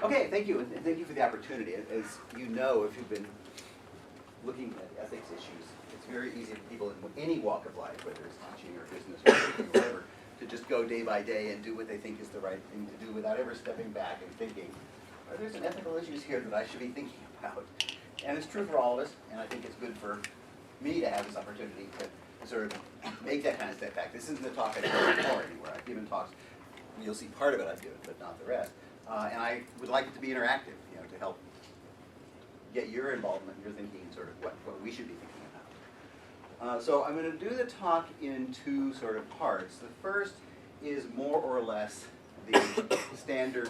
Okay, thank you, and thank you for the opportunity. As you know, if you've been looking at ethics issues, it's very easy for people in any walk of life, whether it's teaching or business or whatever, to just go day by day and do what they think is the right thing to do without ever stepping back and thinking, are there some ethical issues here that I should be thinking about? And it's true for all of us, and I think it's good for me to have this opportunity to sort of make that kind of step back. This isn't a talk I've given before anywhere. I've given talks, you'll see part of it I've given, but not the rest. And I would like it to be interactive, to help get your involvement, your thinking, and sort of what we should be thinking about. So I'm going to do the talk in two sort of parts. The first is more or less the standard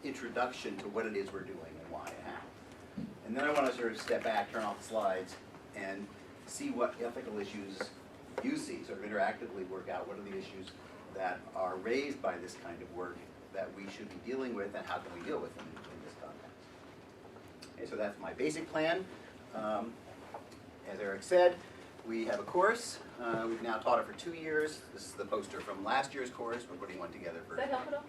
introduction to what it is we're doing and why and how. And then I want to sort of step back, turn off the slides, and see what ethical issues you see, sort of interactively work out what are the issues that are raised by this kind of work that we should be dealing with, and how can we deal with them in this context. Okay, so that's my basic plan. As Eric said, we have a course. We've now taught it for 2 years. This is the poster from last year's course. We're putting one together for. Does that help at all?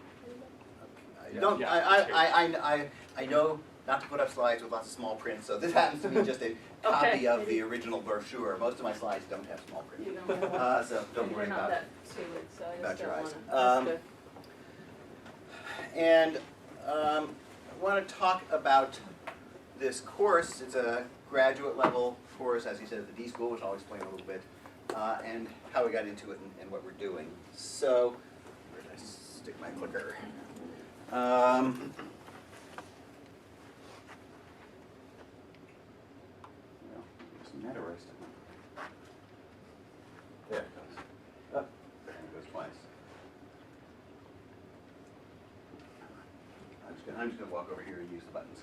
I know not to put up slides with lots of small print, so this happens to be just a copy of the original brochure. Most of my slides don't have small print. You don't have so don't worry about that tailored, so I about just your don't eyes. wanna. That's good. And I want to talk about this course. It's a graduate level course, as you said, at the D.school, which I'll explain a little bit, and how we got into it and what we're doing. So, where did I stick my clicker? Isn't that arresting? There it goes. Oh, there it goes twice. I'm just going to walk over here and use the buttons.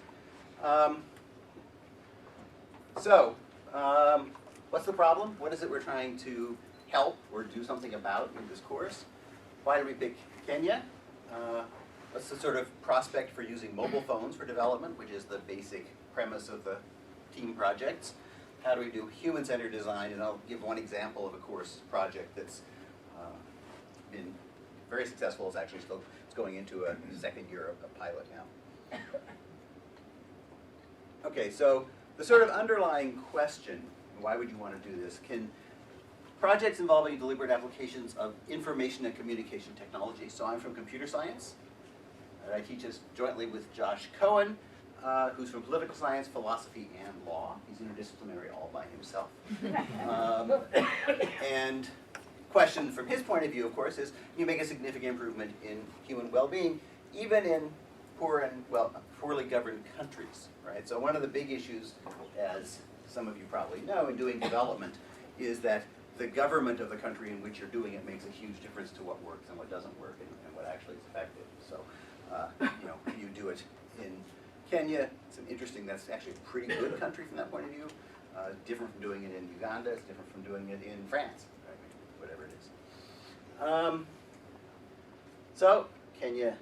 What's the problem? What is it we're trying to help or do something about in this course? Why did we pick Kenya? What's the sort of prospect for using mobile phones for development, which is the basic premise of the team projects? How do we do human-centered design? And I'll give one example of a course project that's been very successful. It's actually still going into a second year of a pilot now. Okay, so the sort of underlying question, why would you want to do this? Can projects involving deliberate applications of information and communication technology. So I'm from computer science. I teach this jointly with Josh Cohen, who's from political science, philosophy, and law. He's interdisciplinary all by himself. And question from his point of view, of course, is you make a significant improvement in human well-being, even in poor and poorly governed countries, right? So one of the big issues, as some of you probably know, in doing development, is that the government of the country in which you're doing it makes a huge difference to what works and what doesn't work and what actually is effective. So, you do it in Kenya. It's that's actually a pretty good country from that point of view. Different from doing it in Uganda. It's different from doing it in France, right? Whatever it is. So Kenya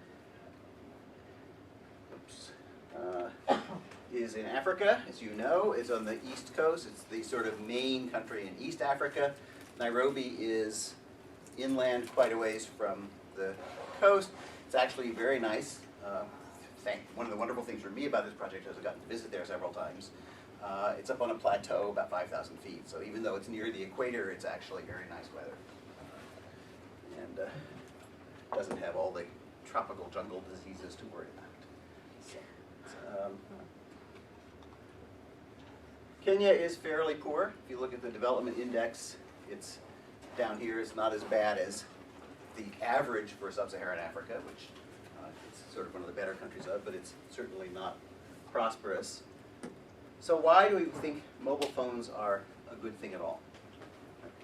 is in Africa, as you know. It's on the east coast. It's the sort of main country in East Africa. Nairobi is inland quite a ways from the coast. It's actually very nice. One of the wonderful things for me about this project is I've gotten to visit there several times. It's up on a plateau about 5,000 feet, so even though it's near the equator, it's actually very nice weather. And doesn't have all the tropical jungle diseases to worry about. So, Kenya is fairly poor. If you look at the development index, it's down here. It's not as bad as the average for sub-Saharan Africa, which it's sort of one of the better countries of, but it's certainly not prosperous. So why do we think mobile phones are a good thing at all?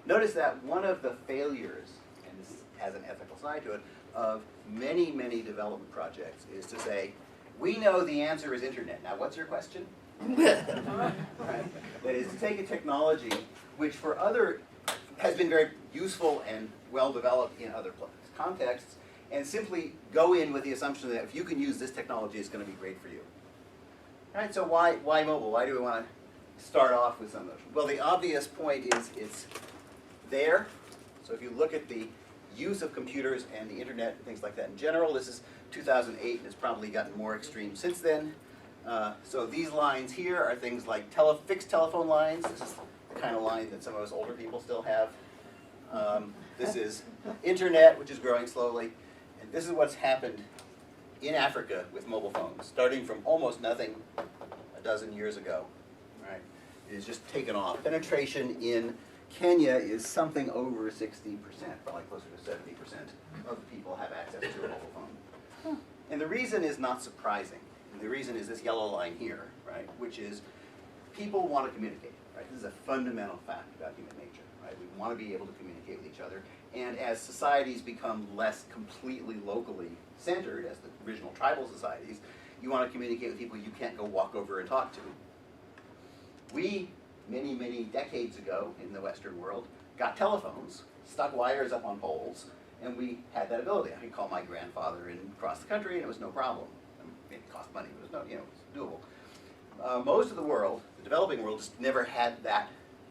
Notice that one of the failures, and this has an ethical side to it, of many, many development projects is to say, we know the answer is internet. Now what's your question? Right? That is to take a technology which has been very useful and well developed in other contexts, and simply go in with the assumption that if you can use this technology, it's going to be great for you. All right, so why mobile? Why do we want to start off with some of those? Well, the obvious point is it's there. So if you look at the use of computers and the internet and things like that in general, this is 2008, and it's probably gotten more extreme since then. So these lines here are things like fixed telephone lines. This is the kind of line that some of us older people still have. This is internet, which is growing slowly. And this is what's happened in Africa with mobile phones, starting from almost nothing a dozen years ago. Right? It has just taken off. Penetration in Kenya is something over 60%, probably closer to 70% of the people have access to a mobile phone. And the reason is not surprising. The reason is this yellow line here, right, which is people want to communicate, right? This is a fundamental fact about human nature, right? We want to be able to communicate with each other. And as societies become less completely locally centered, as the original tribal societies, you want to communicate with people you can't go walk over and talk to. We, many, many decades ago in the Western world, got telephones, stuck wires up on poles, and we had that ability. I could call my grandfather in across the country, and it was no problem. I mean, it cost money, but it was no, it was doable. Most of the world, the developing world, just never had that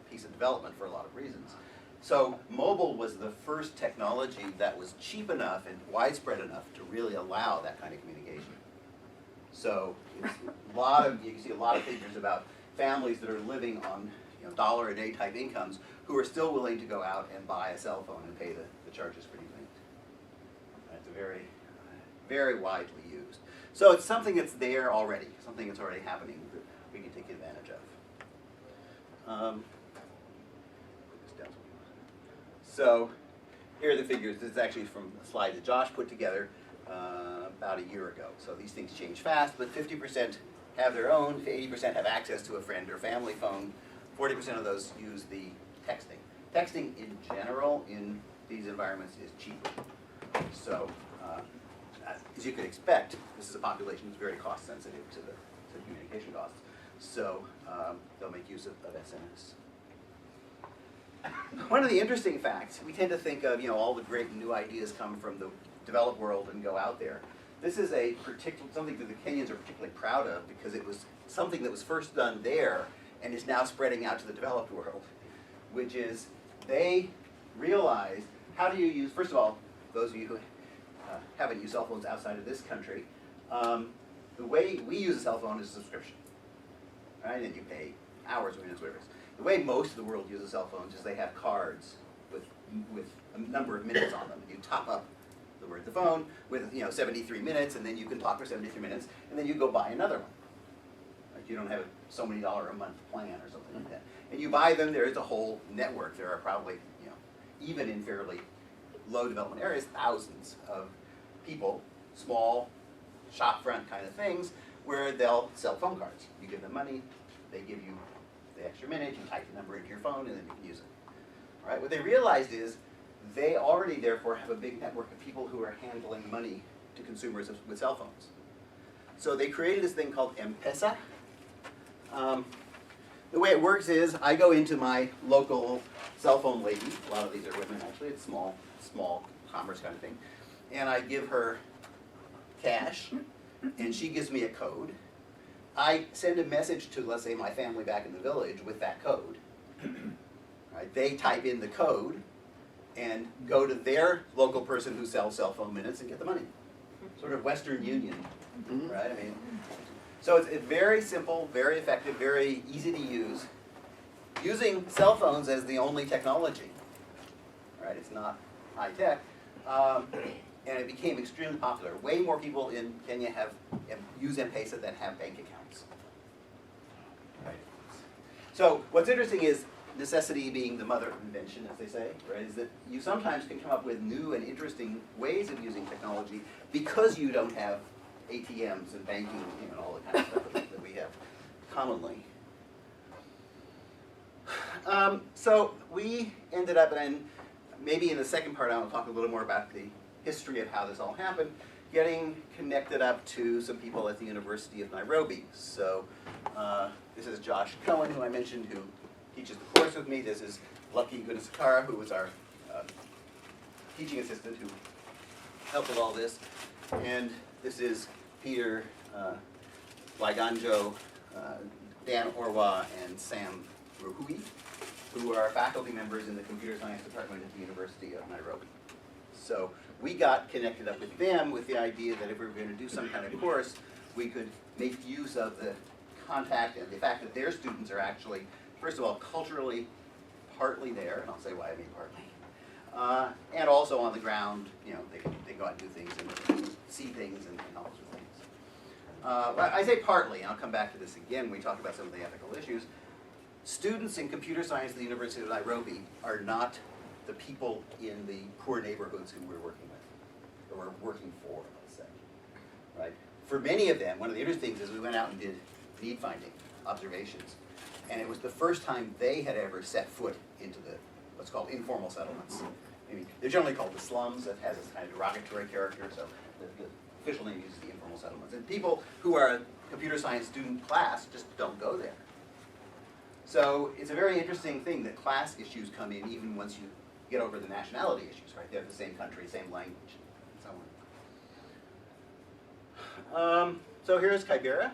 piece of development for a lot of reasons. So mobile was the first technology that was cheap enough and widespread enough to really allow that kind of communication. So it's you can see a lot of figures about families that are living on dollar a day type incomes who are still willing to go out and buy a cell phone and pay the charges for using it. It's a very, very widely used. So it's something that's there already, something that's already happening that we can take advantage of. So here are the figures. This is actually from a slide that Josh put together about a year ago. So these things change fast, but 50% have their own, 80% have access to a friend or family phone, 40% of those use the texting. Texting in general in these environments is cheaper. So as you could expect, this is a population that's very cost sensitive to the communication costs. So they'll make use of SMS. One of the interesting facts, we tend to think of all the great new ideas come from the developed world and go out there. This is something that the Kenyans are particularly proud of because it was something that was first done there and is now spreading out to the developed world, which is they realized how do you use, first of all, those of you who haven't used cell phones outside of this country, the way we use a cell phone is a subscription, right? And you pay hours or minutes, whatever it is. The way most of the world uses cell phones is they have cards with a number of minutes on them. You top up the phone with 73 minutes, and then you can talk for 73 minutes, and then you go buy another one. Like you don't have a so many dollar a month plan or something like that. And you buy them. There is a whole network. There are probably even in fairly low development areas, thousands of people, small shop front kind of things, where they'll sell phone cards. You give them money, they give you the extra minute, you type the number into your phone, and then you can use it. All right? What they realized is they already, therefore, have a big network of people who are handling money to consumers with cell phones. So they created this thing called Mpesa. The way it works is I go into my local cell phone lady, a lot of these are women actually, it's small commerce kind of thing, and I give her cash, and she gives me a code. I send a message to, let's say, my family back in the village with that code. Right? They type in the code and go to their local person who sells cell phone minutes and get the money. Sort of Western Union, right? I mean, so it's very simple, very effective, very easy to use, using cell phones as the only technology. Right? It's not high tech. And it became extremely popular. Way more people in Kenya use Mpesa than have bank accounts. Right. So what's interesting is necessity being the mother of invention, as they say, right? Is that you sometimes can come up with new and interesting ways of using technology because you don't have ATMs and banking and all the kind of stuff that we have commonly. So we ended up, and maybe in the second part I will talk a little more about the history of how this all happened, getting connected up to some people at the University of Nairobi. So this is Josh Cohen, who I mentioned, who teaches the course with me. This is Lucky Gunasakara, who was our teaching assistant who helped with all this. And this is Peter Laiganjo, Dan Orwa, and Sam Ruhui, who are faculty members in the computer science department at the University of Nairobi. So we got connected up with them with the idea that if we were going to do some kind of course, we could make use of the contact and the fact that their students are actually, first of all, culturally partly there, and I'll say why I mean partly, and also on the ground, you know, they go out and do things and see things and all sorts of things. But I say partly, and I'll come back to this again when we talk about some of the ethical issues. Students in computer science at the University of Nairobi are not the people in the poor neighborhoods who we're working with, or we're working for, let's say, right? For many of them, one of the interesting things is we went out and did need finding observations, and it was the first time they had ever set foot into the what's called informal settlements. I mean, they're generally called the slums. That has this kind of derogatory character, so the official name uses the informal settlements. And people who are a computer science student class just don't go there. So it's a very interesting thing that class issues come in even once you get over the nationality issues, right? They're the same country, same language, and so on. So here's Kibera.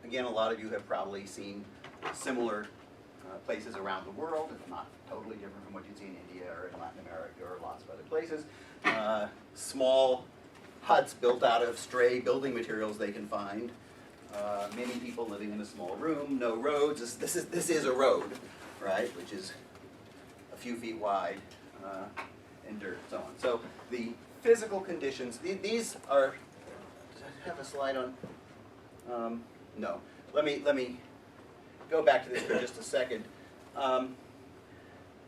Again, a lot of you have probably seen similar places around the world. It's not totally different from what you'd see in India or in Latin America or lots of other places. Small huts built out of stray building materials they can find. Many people living in a small room, no roads. This is a road, right, which is a few feet wide and dirt and so on. So the physical conditions, these are, does I have a slide on? No. Let me go back to this for just a second.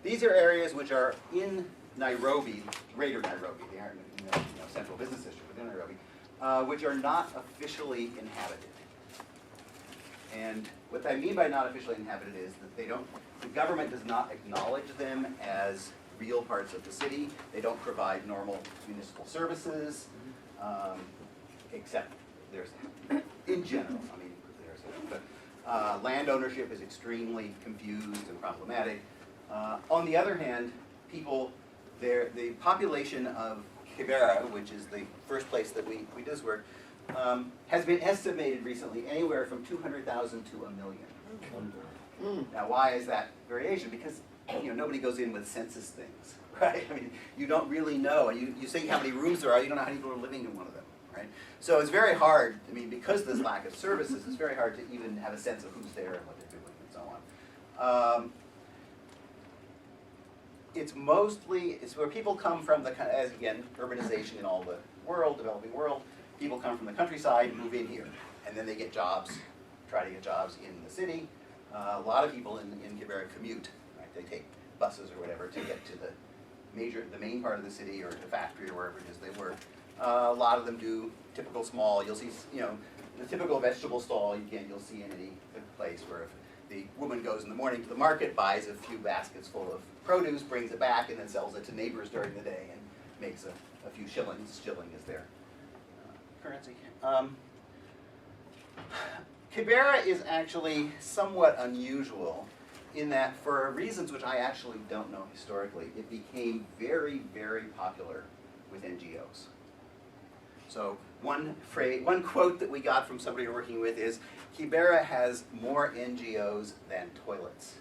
These are areas which are in Nairobi, greater Nairobi, they aren't in the central business district within Nairobi, which are not officially inhabited. And what I mean by not officially inhabited is that the government does not acknowledge them as real parts of the city. They don't provide normal municipal services, except there's, in general, I mean, but land ownership is extremely confused and problematic. On the other hand, the population of Kibera, which is the first place that we do this work, has been estimated recently anywhere from 200,000 to 1 million. Now, why is that variation? Because nobody goes in with census things, right? I mean, you don't really know. You say how many rooms there are, you don't know how many people are living in one of them, right? So it's very hard. I mean, because of this lack of services, it's very hard to even have a sense of who's there and what they're doing and so on. It's where people come from, as again, urbanization in all the world, developing world. People come from the countryside, move in here, and then they get jobs, try to get jobs in the city. A lot of people in Kibera commute, right? They take buses or whatever to get to the main part of the city or the factory or wherever it is they work. A lot of them do typical small, you'll see, the typical vegetable stall, you'll see in any place where if the woman goes in the morning to the market, buys a few baskets full of produce, brings it back, and then sells it to neighbors during the day and makes a few shillings. Shilling is their currency. Kibera is actually somewhat unusual in that, for reasons which I actually don't know historically, it became very, very popular with NGOs. So one quote that we got from somebody we're working with is, Kibera has more NGOs than toilets.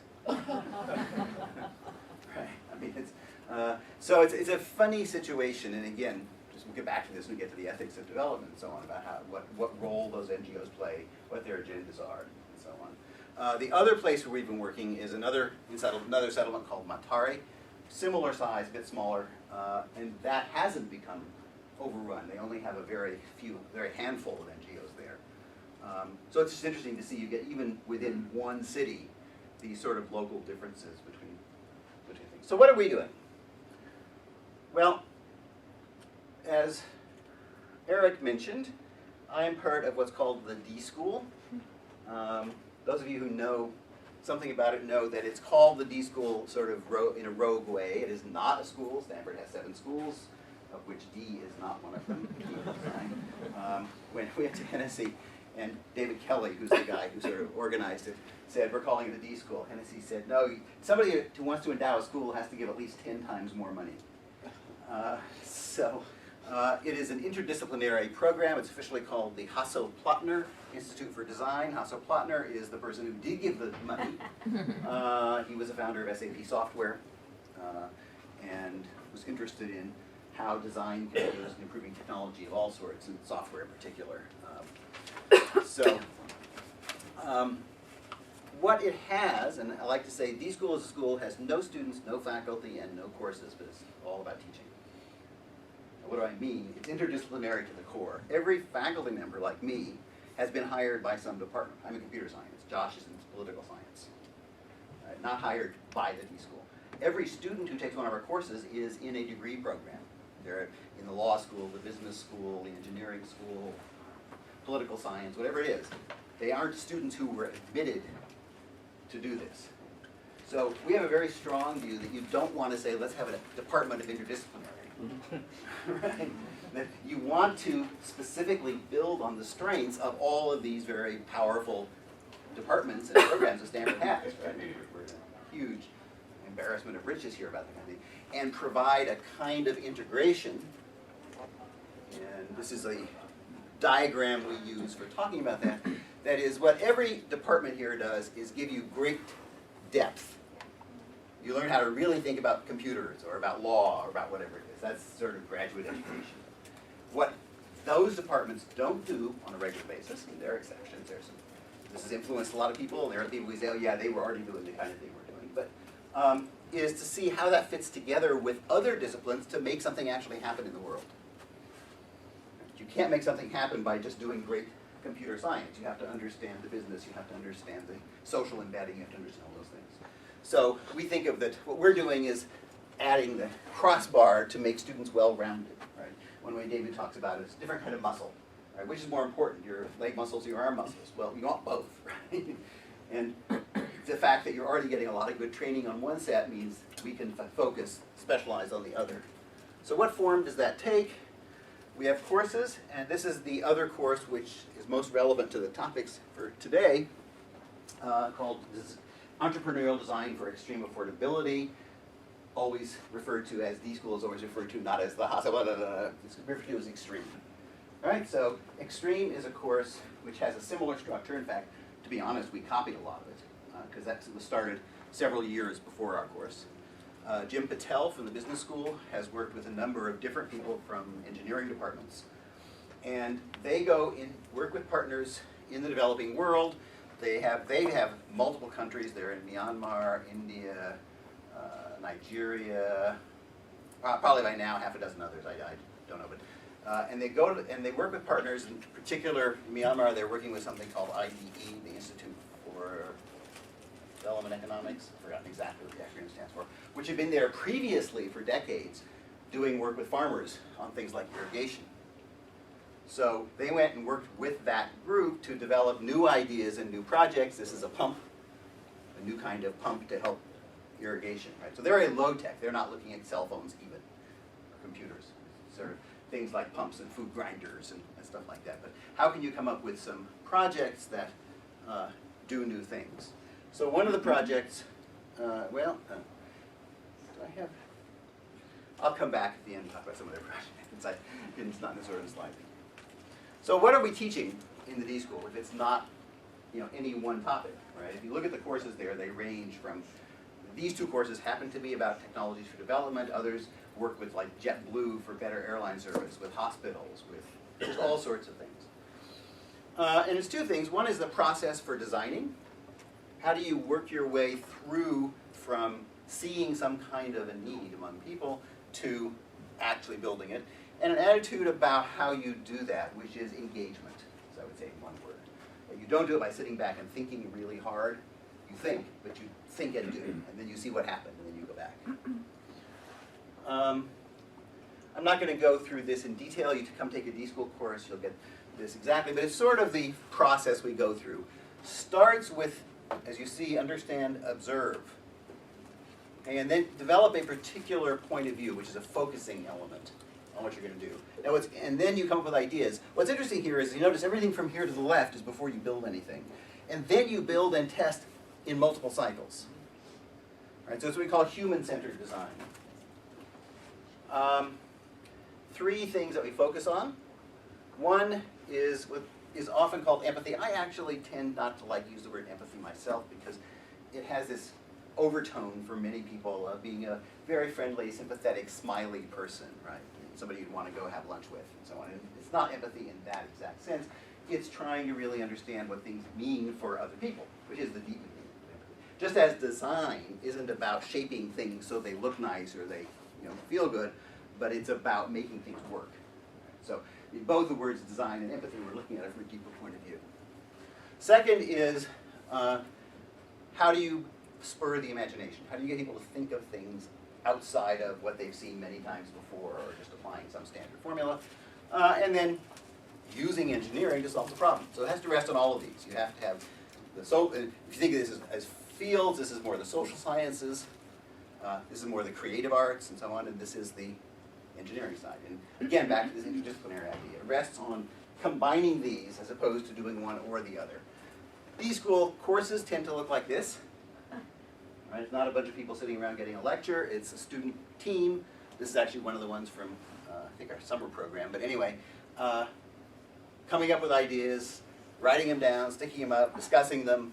Right. I mean, so it's a funny situation, and again, we'll get back to this when we get to the ethics of development and so on, about what role those NGOs play, what their agendas are, and so on. The other place where we've been working is another settlement called Matare, similar size, a bit smaller, and that hasn't become overrun. They only have a very handful of NGOs there. So it's just interesting to see you get, even within one city, these sort of local differences between things. So what are we doing? Well, as Eric mentioned, I'm part of what's called the D.school. Those of you who know something about it know that it's called the D.school sort of in a rogue way. It is not a school. Stanford has 7 schools, of which D is not one of them. When we went to Hennessy, and David Kelly, who's the guy who sort of organized it, said, we're calling it a D.school. Hennessy said, no, somebody who wants to endow a school has to give at least 10 times more money. It is an interdisciplinary program. It's officially called the Hasso Plattner Institute for Design. Hasso Plattner is the person who did give the money. He was a founder of SAP Software. and was interested in how design can be used in improving technology of all sorts, and software in particular. What it has, and I like to say, D.school as a school has no students, no faculty, and no courses, but it's all about teaching. What do I mean? It's interdisciplinary to the core. Every faculty member, like me, has been hired by some department. I'm in computer science. Josh is in political science. Not hired by the D.school. Every student who takes one of our courses is in a degree program. They're in the law school, the business school, the engineering school, political science, whatever it is. They aren't students who were admitted to do this. So we have a very strong view that you don't want to say, let's have a department of interdisciplinary. Right? That you want to specifically build on the strengths of all of these very powerful departments and programs that Stanford has. Right? We're in a huge embarrassment of riches here about that kind of thing. And provide a kind of integration. And this is a diagram we use for talking about that. That is, what every department here does is give you great depth. You learn how to really think about computers or about law or about whatever it is. That's sort of graduate education. What those departments don't do on a regular basis, and there are exceptions, this has influenced a lot of people, and there are people who say, oh yeah, they were already doing the kind of thing we're doing, but is to see how that fits together with other disciplines to make something actually happen in the world. You can't make something happen by just doing great computer science. You have to understand the business, you have to understand the social embedding, you have to understand all those things. So we think of that, what we're doing is adding the crossbar to make students well-rounded, right? One way David talks about it is a different kind of muscle, right? Which is more important, your leg muscles or your arm muscles? Well, you want both, right? And the fact that you're already getting a lot of good training on one set means we can focus, specialize on the other. So what form does that take? We have courses, and this is the other course which is most relevant to the topics for today, called Entrepreneurial Design for Extreme Affordability, always referred to as D.school is always referred to, not as the Hasso, it's referred to as Extreme. All right, so Extreme is a course which has a similar structure. In fact, to be honest, we copied a lot of it, because that was started several years before our course. Jim Patel from the business school has worked with a number of different people from engineering departments. And they go in, work with partners in the developing world. They have multiple countries. They're in Myanmar, India, Nigeria, probably by now half a dozen others, I don't know. But, and they go to, and they work with partners, in particular Myanmar, they're working with something called IDE, the Institute for Development Economics, I've forgotten exactly what the acronym stands for, which had been there previously for decades doing work with farmers on things like irrigation. So they went and worked with that group to develop new ideas and new projects. This is a pump, a new kind of pump to help irrigation, right? So they're very low tech. They're not looking at cell phones even, or computers. Sort of things like pumps and food grinders and stuff like that. But how can you come up with some projects that do new things? So one of the projects, do I have? I'll come back at the end and talk about some of their projects. It's not in this order of the slide. So what are we teaching in the D.school if it's not, any one topic, right? If you look at the courses there, they range from, these two courses happen to be about technologies for development. Others work with like JetBlue for better airline service, with hospitals, with just all sorts of things. And it's two things. One is the process for designing. How do you work your way through from seeing some kind of a need among people to actually building it? And an attitude about how you do that, which is engagement, as I would say in one word. You don't do it by sitting back and thinking really hard. You think, but you think and do, and then you see what happened, and then you go back. I'm not going to go through this in detail. You come take a D.school course, you'll get this exactly, but it's sort of the process we go through. Starts with, as you see, understand, observe. Okay, and then develop a particular point of view, which is a focusing element on what you're going to do. Now, and then you come up with ideas. What's interesting here is you notice everything from here to the left is before you build anything. And then you build and test in multiple cycles. All right, so it's what we call human-centered design. 3 things that we focus on. One is what is often called empathy. I actually tend not to like use the word empathy myself because it has this overtone for many people of being a very friendly, sympathetic, smiley person, right? Somebody you'd want to go have lunch with and so on. And it's not empathy in that exact sense. It's trying to really understand what things mean for other people, which is the deep meaning of empathy. Just as design isn't about shaping things so they look nice or they feel good, but it's about making things work. So in both the words design and empathy, we're looking at it from a deeper point of view. Second is how do you spur the imagination? How do you get people to think of things outside of what they've seen many times before or just applying some standard formula? And then using engineering to solve the problem. So it has to rest on all of these. You have to have if you think of this as fields, this is more the social sciences, this is more the creative arts and so on, and this is the engineering side. And again, back to this interdisciplinary idea. It rests on combining these as opposed to doing one or the other. D.school courses tend to look like this. Right? It's not a bunch of people sitting around getting a lecture. It's a student team. This is actually one of the ones from, I think, our summer program. But anyway, coming up with ideas, writing them down, sticking them up, discussing them.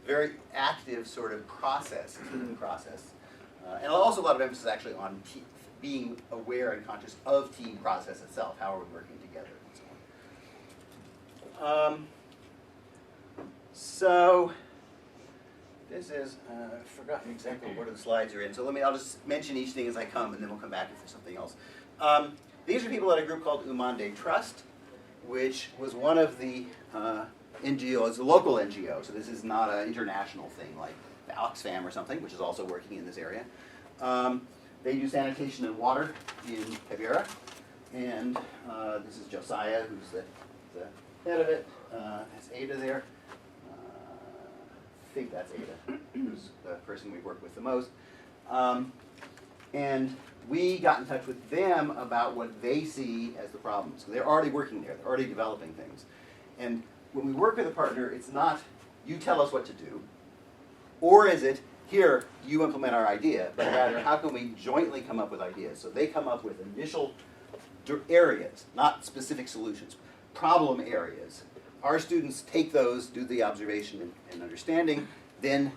Very active sort of process, team process. And also a lot of emphasis actually on being aware and conscious of team process itself. How are we working together and so on. So this is, I've forgotten exactly what the slides are in. So I'll just mention each thing as I come, and then we'll come back if there's something else. These are people at a group called Umande Trust, which was one of the NGOs, a local NGO. So this is not an international thing like the Oxfam or something, which is also working in this area. They do sanitation and water in Kibera. And this is Josiah, who's the head of it. That's Ada there. I think that's Ada, who's the person we work with the most. And we got in touch with them about what they see as the problems. So they're already working there. They're already developing things. And when we work with a partner, it's not, you tell us what to do, or is it, here, you implement our idea, but rather, how can we jointly come up with ideas? So they come up with initial areas, not specific solutions, problem areas. Our students take those, do the observation and understanding, then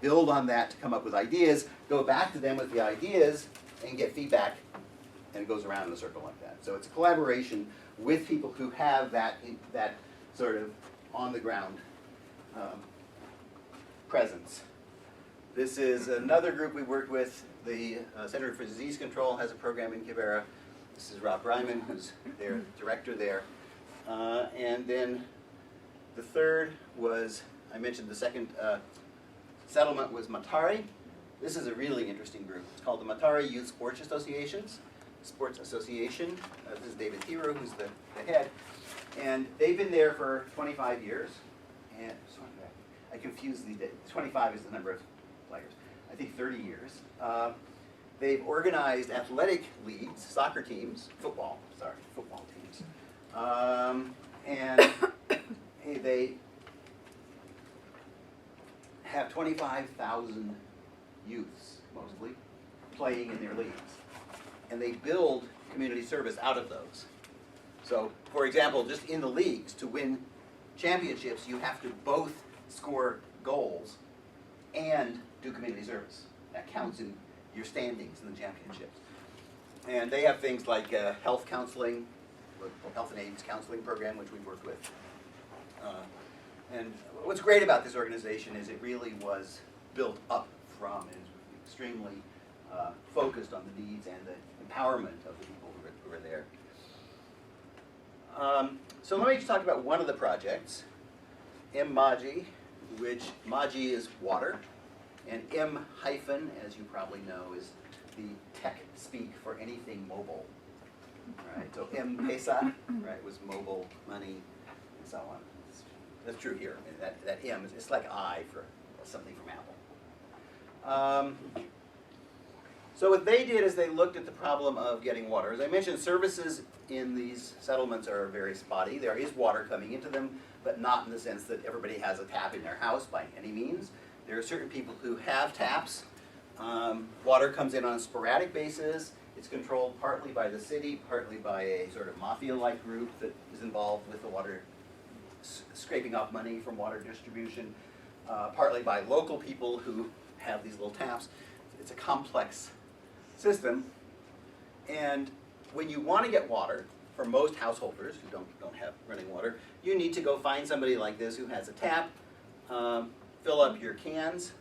build on that to come up with ideas, go back to them with the ideas, and get feedback, and it goes around in a circle like that. So it's a collaboration with people who have that sort of on-the-ground presence. This is another group we worked with. The Center for Disease Control has a program in Kibera. This is Rob Ryman, who's their director there. And then the third was, I mentioned the second settlement was Matari. This is a really interesting group. It's called the Matari Youth Sports Association. This is David Hero, who's the head. And they've been there for 25 years. And I confused the 25 is the number of players. I think 30 years. They've organized athletic leagues, soccer teams, football teams. And they have 25,000 youths, mostly, playing in their leagues. And they build community service out of those. So, for example, just in the leagues, to win championships, you have to both score goals and do community service. That counts in your standings in the championships. And they have things like health counseling, health and AIDS counseling program, which we've worked with. And what's great about this organization is it really was built up from and is extremely focused on the needs and the empowerment of the people who were there. So let me just talk about one of the projects, Emoji, which Emoji is water, and M hyphen, as you probably know, is the tech speak for anything mobile. Right, so Mpesa, right, was mobile money and so on. That's true here. I mean, that M, it's like I for something from Apple. So what they did is they looked at the problem of getting water. As I mentioned, services in these settlements are very spotty. There is water coming into them, but not in the sense that everybody has a tap in their house by any means. There are certain people who have taps. Water comes in on a sporadic basis. It's controlled partly by the city, partly by a sort of mafia-like group that is involved with the water, scraping off money from water distribution, partly by local people who have these little taps. It's a complex system. And when you want to get water, for most householders who don't have running water, you need to go find somebody like this who has a tap, fill up your cans,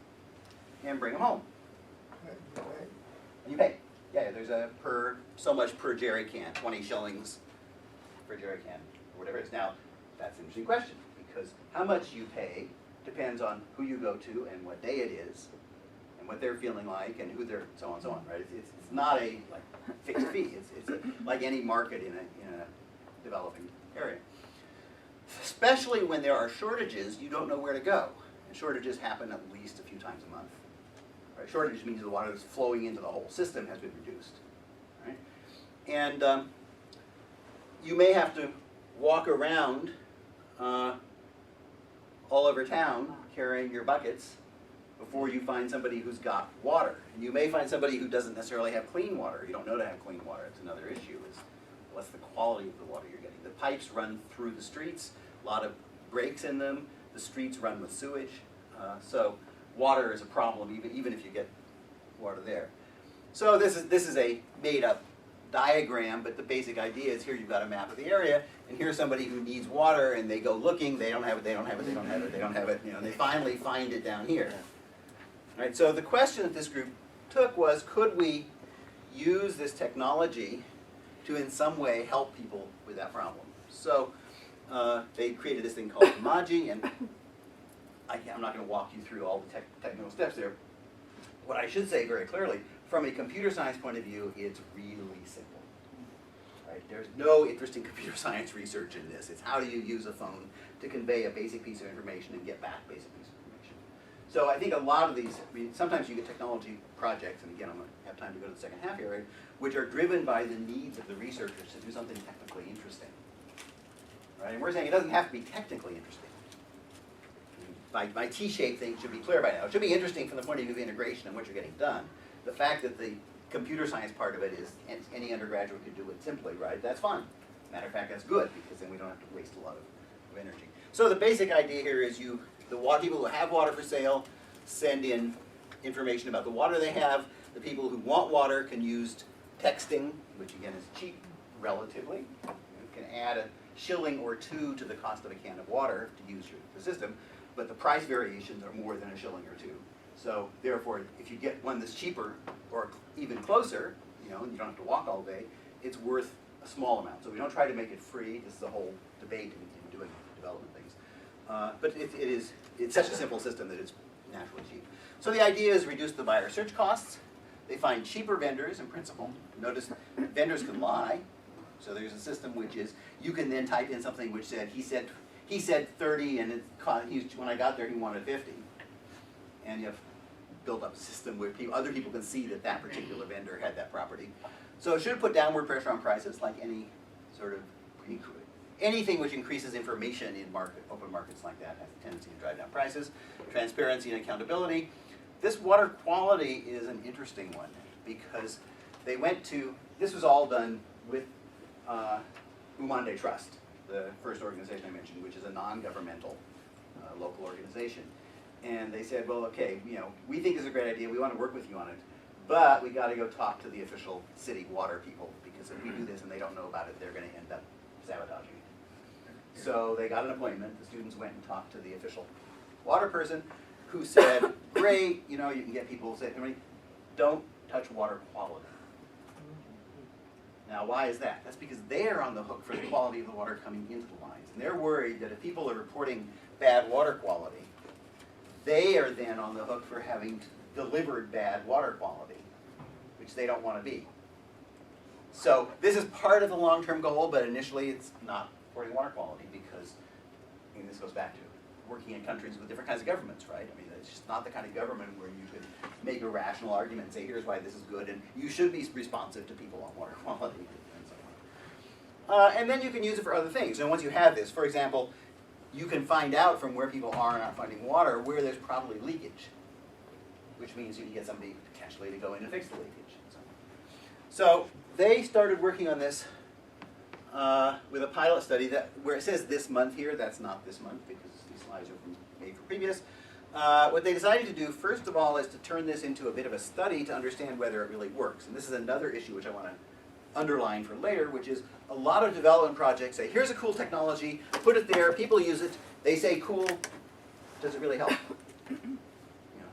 and bring them home. And you pay. Yeah, there's a so much per jerry can, 20 shillings per jerry can, or whatever it is. Now, that's an interesting question, because how much you pay depends on who you go to and what day it is, and what they're feeling like, and who they're, so on and so on, right? It's not a fixed fee. It's like any market in a developing area. Especially when there are shortages, you don't know where to go. And shortages happen at least a few times a month. Right? Shortage means the water that's flowing into the whole system has been reduced. Right? And you may have to walk around all over town carrying your buckets before you find somebody who's got water. And you may find somebody who doesn't necessarily have clean water. You don't know to have clean water. It's another issue. Is what's the quality of the water you're getting? The pipes run through the streets, a lot of breaks in them. The streets run with sewage. So water is a problem even if you get water there. So this is a made-up diagram, but the basic idea is here you've got a map of the area, and here's somebody who needs water, and they go looking, they don't have it, they don't have it, they don't have it, they don't have it, and they finally find it down here. Right, so the question that this group took was, could we use this technology to in some way help people with that problem? So they created this thing called Emoji, and I'm not going to walk you through all the technical steps there. What I should say very clearly, from a computer science point of view, it's really simple. Right? There's no interesting computer science research in this. It's how do you use a phone to convey a basic piece of information and get back basic piece of information. So I think a lot of these, sometimes you get technology projects, and again, I'm going to have time to go to the second half here, which are driven by the needs of the researchers to do something technically interesting. Right? And we're saying it doesn't have to be technically interesting. My T-shaped thing should be clear by now. It should be interesting from the point of view of integration and what you're getting done. The fact that the computer science part of it is any undergraduate could do it simply, right? That's fine. Matter of fact, that's good, because then we don't have to waste a lot of energy. So the basic idea here is the people who have water for sale send in information about the water they have. The people who want water can use texting, which again is cheap relatively. You can add a shilling or two to the cost of a can of water to use the system, but the price variations are more than a shilling or two. So therefore, if you get one that's cheaper or even closer, and you don't have to walk all day, it's worth a small amount. So we don't try to make it free. This is the whole debate in doing development things. But it's such a simple system that it's naturally cheap. So the idea is reduce the buyer search costs. They find cheaper vendors in principle. Notice vendors can lie. So there's a system which is, you can then type in something which said, he said 30, and when I got there he wanted 50. And you have built up a system where other people can see that that particular vendor had that property. So it should put downward pressure on prices, like any sort of, anything which increases information in open markets like that has a tendency to drive down prices. Transparency and accountability. This water quality is an interesting one, because they went to, this was all done with Umande Trust, the first organization I mentioned, which is a non-governmental local organization. And they said, well, okay, we think this is a great idea, we want to work with you on it, but we got to go talk to the official city water people, because if we do this and they don't know about it, they're going to end up sabotaging it. So they got an appointment, the students went and talked to the official water person, who said, great, you can get people to say, don't touch water quality. Now, why is that? That's because they're on the hook for the quality of the water coming into the lines. And they're worried that if people are reporting bad water quality, they are then on the hook for having delivered bad water quality, which they don't want to be. So this is part of the long-term goal, but initially it's not reporting water quality, because this goes back to working in countries with different kinds of governments, right? It's just not the kind of government where you could make a rational argument and say, here's why this is good, and you should be responsive to people on water quality, and so on. And then you can use it for other things. And once you have this, for example, you can find out from where people are not finding water where there's probably leakage, which means you can get somebody potentially to go in and fix the leakage. And so on. So they started working on this with a pilot study where it says this month here. That's not this month, because these slides are made for previous. what they decided to do, first of all, is to turn this into a bit of a study to understand whether it really works. And this is another issue which I want to underline for later, which is a lot of development projects say, here's a cool technology, put it there, people use it, they say cool, does it really help?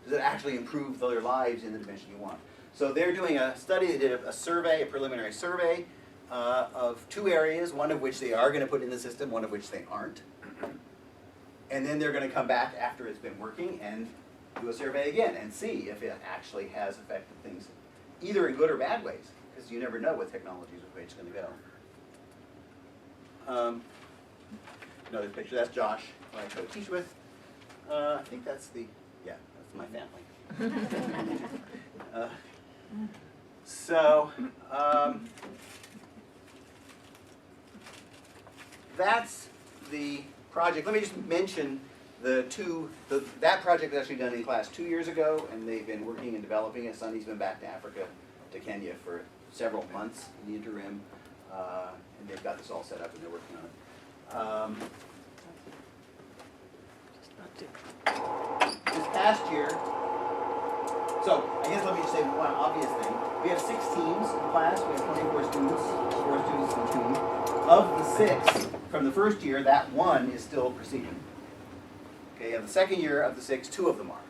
Does it actually improve their lives in the dimension you want? So they're doing a study, they did a survey, a preliminary survey of 2 areas, one of which they are going to put in the system, one of which they aren't. And then they're going to come back after it's been working and do a survey again and see if it actually has affected things, either in good or bad ways, because you never know with technologies which way it's going to go. Another picture, that's Josh, who I co-teach with. I think that's the, yeah, that's my family. That's the project. Let me just mention that project was actually done in class 2 years ago, and they've been working and developing it. Sonny's been back to Africa, to Kenya, for several months in the interim, and they've got this all set up and they're working on it. This past year, so I guess let me just say one obvious thing. We have 6 teams in class. We have 24 students, 4 students in the team. Of the 6, from the first year, that 1 is still proceeding. Okay, and the second year of the 6, 2 of them are.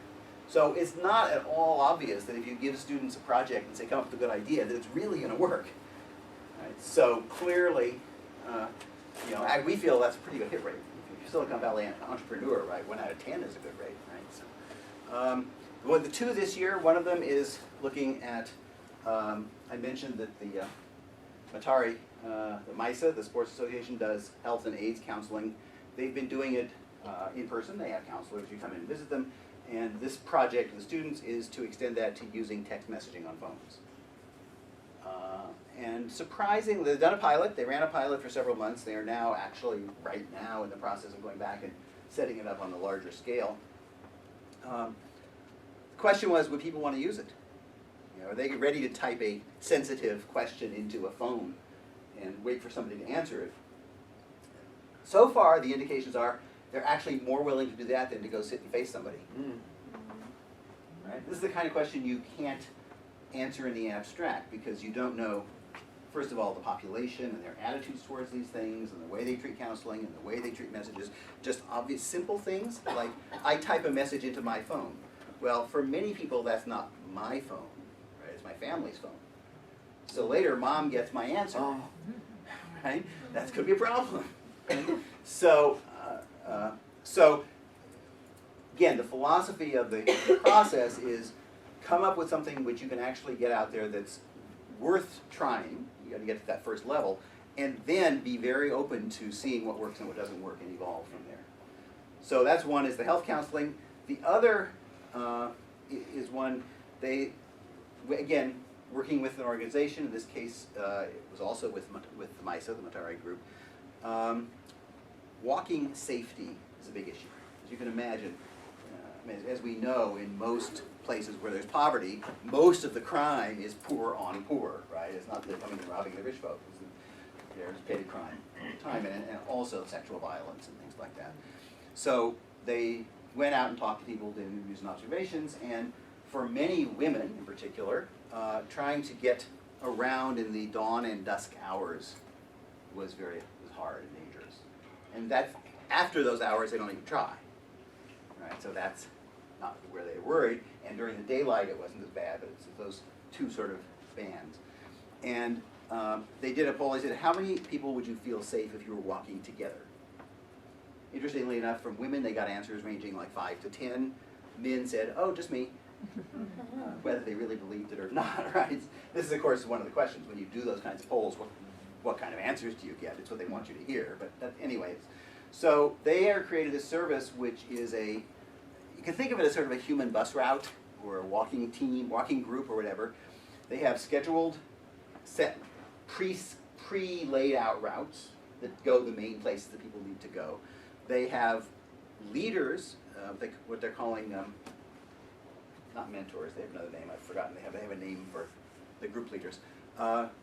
So it's not at all obvious that if you give students a project and say, come up with a good idea, that it's really going to work. Right? So clearly, we feel that's a pretty good hit rate. If you're Silicon Valley entrepreneur, right, 1 out of 10 is a good rate, right? So, the 2 this year, one of them is looking at, I mentioned that the Matari, the MISA, the Sports Association, does health and AIDS counseling. They've been doing it in person. They have counselors who come in and visit them. And this project of the students is to extend that to using text messaging on phones. And surprisingly, they've done a pilot. They ran a pilot for several months. They are now actually, right now, in the process of going back and setting it up on a larger scale. The question was, would people want to use it? Are they ready to type a sensitive question into a phone and wait for somebody to answer it? So far, the indications are they're actually more willing to do that than to go sit and face somebody. Right? This is the kind of question you can't answer in the abstract because you don't know, first of all, the population and their attitudes towards these things and the way they treat counseling and the way they treat messages. Just obvious, simple things like I type a message into my phone. Well, for many people, that's not my phone. It's my family's phone. So later, mom gets my answer. Right? That's going to be a problem. So again, the philosophy of the process is come up with something which you can actually get out there that's worth trying. You got to get to that first level, and then be very open to seeing what works and what doesn't work, and evolve from there. So that's one, is the health counseling. The other is one again, working with an organization. In this case, it was also with the MISA, the Matari group. Walking safety is a big issue. As you can imagine, as we know, in most places where there's poverty, most of the crime is poor on poor, right? It's not coming and robbing the rich folks. There's petty crime all the time, and also sexual violence and things like that. So they went out and talked to people, did interviews and observations, and for many women in particular, trying to get around in the dawn and dusk hours was hard and dangerous. And that after those hours, they don't even try. Right? So that's not where they were worried. And during the daylight, it wasn't as bad, but it's those 2 sort of bands. And they did a poll. They said, how many people would you feel safe if you were walking together? Interestingly enough, from women, they got answers ranging like 5 to 10. Men said, oh, just me. Whether they really believed it or not, right? This is, of course, one of the questions. When you do those kinds of polls, what kind of answers do you get? It's what they want you to hear. But anyways, so they have created a service which is you can think of it as sort of a human bus route or a walking team, walking group or whatever. They have scheduled, set, pre-laid out routes that go the main places that people need to go. They have leaders, what they're calling, not mentors, they have another name, I've forgotten. They have a name for the group leaders,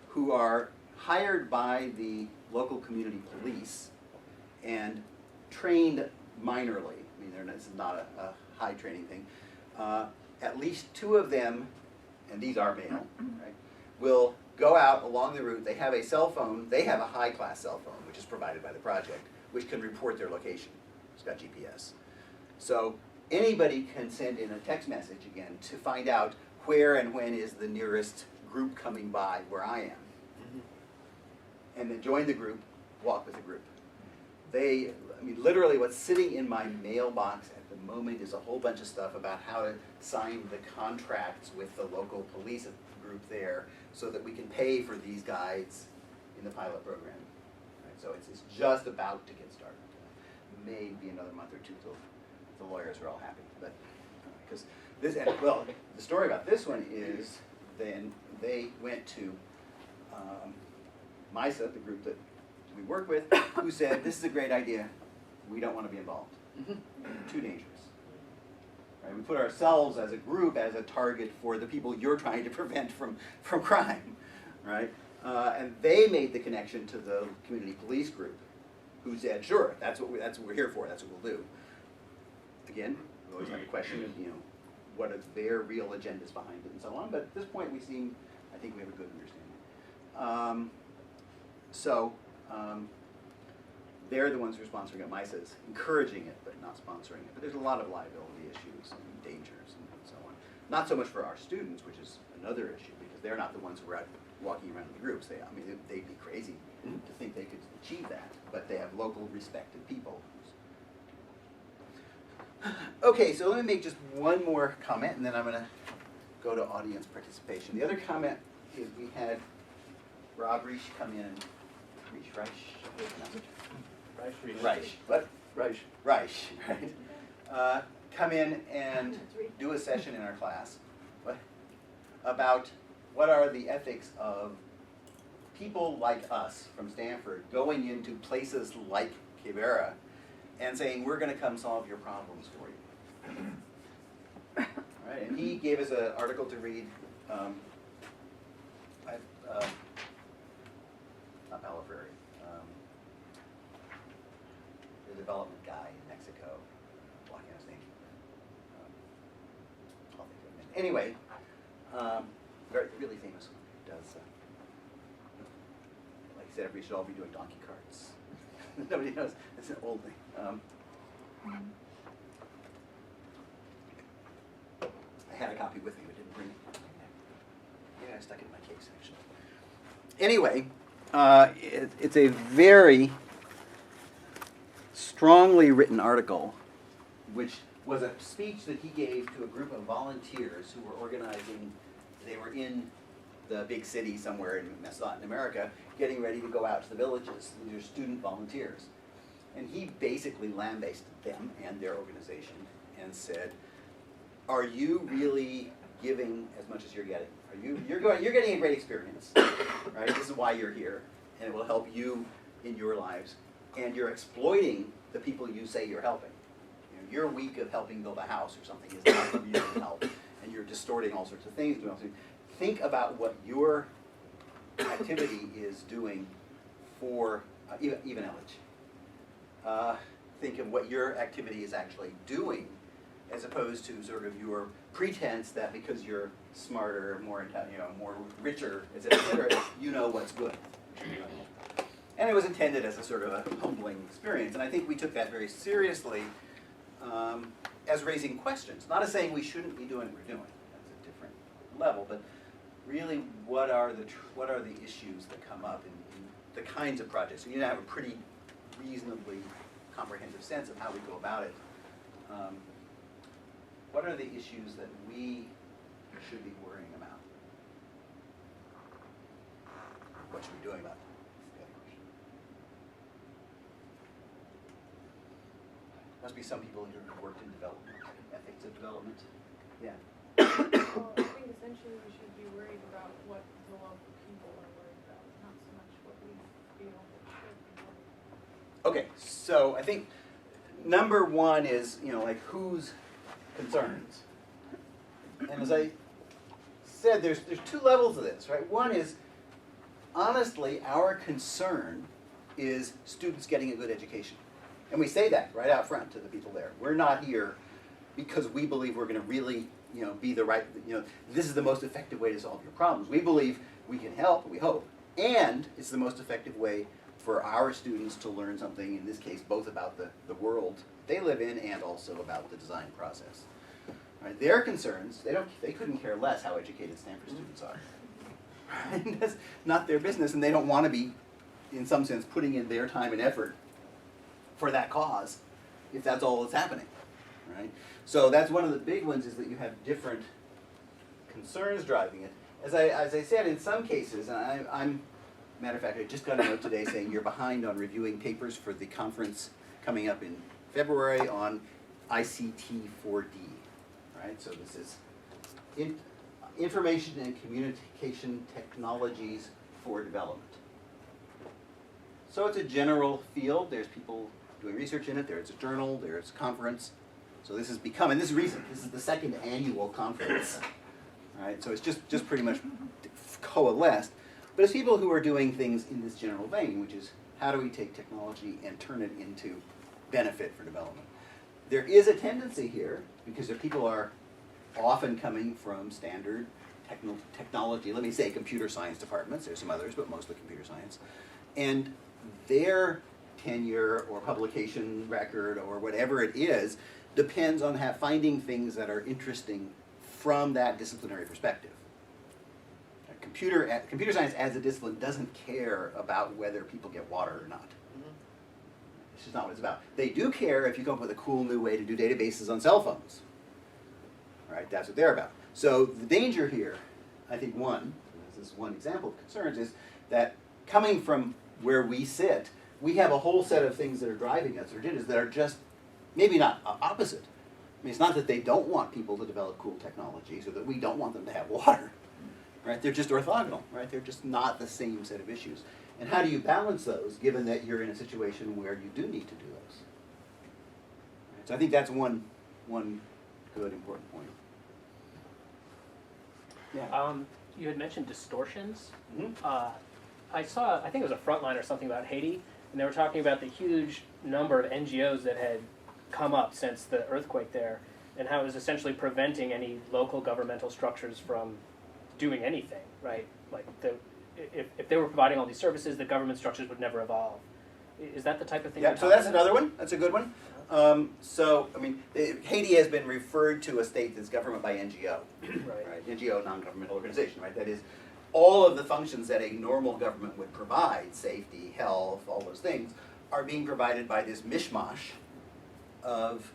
who are hired by the local community police and trained minorly. I mean, this is not a high training thing. At least 2 of them, and these are male, right, will go out along the route. They have a cell phone. They have a high-class cell phone, which is provided by the project, which can report their location. It's got GPS. So anybody can send in a text message, again, to find out where and when is the nearest group coming by where I am. And then join the group, walk with the group. I mean, literally what's sitting in my mailbox at the moment is a whole bunch of stuff about how to sign the contracts with the local police group there so that we can pay for these guides in the pilot program. Right? So it's just about to get started. Maybe another month or 2 till the lawyers are all happy. But because this, well, the story about this one is then they went to MISA, the group that we work with, who said, this is a great idea. We don't want to be involved. Too dangerous. Right? We put ourselves as a group as a target for the people you're trying to prevent from crime. Right? And they made the connection to the community police group, who said, sure, that's what we're here for. That's what we'll do. Again, we always have a question of, what are their real agendas behind it and so on. But at this point, I think we have a good understanding. They're the ones who are sponsoring it. MISA's encouraging it, but not sponsoring it. But there's a lot of liability issues and dangers and so on. Not so much for our students, which is another issue, because they're not the ones who are out walking around in the groups. They'd be crazy to think they could achieve that. But they have local respected people. Okay, so let me make just one more comment, and then I'm going to go to audience participation. The other comment is we had Rob Reich come in. Reich. What? Reich, right. Come in and do a session in our class about what are the ethics of people like us from Stanford going into places like Kibera and saying, we're going to come solve your problems for you. Right? And he gave us an article to read. Not Palo Ferry. The development guy in Mexico, blocking his name. I'll think of it. Anyway, really famous one. Does like I said, everybody should all be doing donkey carts. Nobody knows. It's an old thing. I had a copy with me, but didn't bring it. Yeah, I stuck it in my case actually. Anyway, it's a very strongly written article, which was a speech that he gave to a group of volunteers who were organizing. They were in the big city somewhere in Latin America, getting ready to go out to the villages. These are student volunteers. And he basically lambasted them and their organization and said, are you really giving as much as you're getting? You're getting a great experience, right? This is why you're here, and it will help you in your lives. And you're exploiting the people you say you're helping. Your week of helping build a house or something is not something you can help, and you're distorting all sorts of things. Think about what your activity is doing for even Ellich. Think of what your activity is actually doing, as opposed to sort of your pretense that because you're smarter, more richer, et cetera, you know what's good. And it was intended as a sort of a humbling experience, and I think we took that very seriously as raising questions, not as saying we shouldn't be doing what we're doing. That's a different level, but really, what are the issues that come up in the kinds of projects? So you have a pretty reasonably comprehensive sense of how we go about it. What are the issues that we should be worrying about? What should we be doing about it? Must be some people who have worked in development, ethics of development. Yeah. Well, I think essentially we should be worried about what the local people are worried about, not so much what we feel that should be worried about. Okay, so I think number one is, like whose concerns? And as I said, there's 2 levels of this, right? One is, honestly, our concern is students getting a good education. And we say that right out front to the people there. We're not here because we believe we're going to really, be the right, this is the most effective way to solve your problems. We believe we can help, we hope, and it's the most effective way for our students to learn something, in this case, both about the world they live in and also about the design process. Right? Their concerns, they couldn't care less how educated Stanford students are. Right? That's not their business, and they don't want to be, in some sense, putting in their time and effort for that cause, if that's all that's happening. Right? So that's one of the big ones, is that you have different concerns driving it. As I said, in some cases, and I'm matter of fact, I just got a note today saying you're behind on reviewing papers for the conference coming up in February on ICT 4D, right? So this is information and communication technologies for development. So it's a general field. There's people doing research in it. There's a journal. There's a conference. So this has become, and this is recent. This is the second annual conference, right? So it's just pretty much coalesced. But it's people who are doing things in this general vein, which is how do we take technology and turn it into benefit for development. There is a tendency here, because the people are often coming from standard technology, let me say computer science departments, there's some others, but mostly computer science, and their tenure or publication record or whatever it is depends on finding things that are interesting from that disciplinary perspective. Computer science as a discipline doesn't care about whether people get water or not. It's just not what it's about. They do care if you come up with a cool new way to do databases on cell phones. Right? That's what they're about. So the danger here, I think this is one example of concerns, is that coming from where we sit, we have a whole set of things that are driving us, or that are just maybe not opposite. I mean, it's not that they don't want people to develop cool technologies or that we don't want them to have water. Right? They're just orthogonal, right? They're just not the same set of issues. And how do you balance those, given that you're in a situation where you do need to do those? Right? So I think that's one good, important point. Yeah. You had mentioned distortions. Mm-hmm. I think it was a Frontline or something about Haiti, and they were talking about the huge number of NGOs that had come up since the earthquake there, and how it was essentially preventing any local governmental structures from doing anything, right? Like, if they were providing all these services, the government structures would never evolve. Is that the type of thing? Yeah, so that's another one. That's a good one. Haiti has been referred to a state that's government by NGO, right? NGO, non-governmental organization, right? That is, all of the functions that a normal government would provide, safety, health, all those things, are being provided by this mishmash of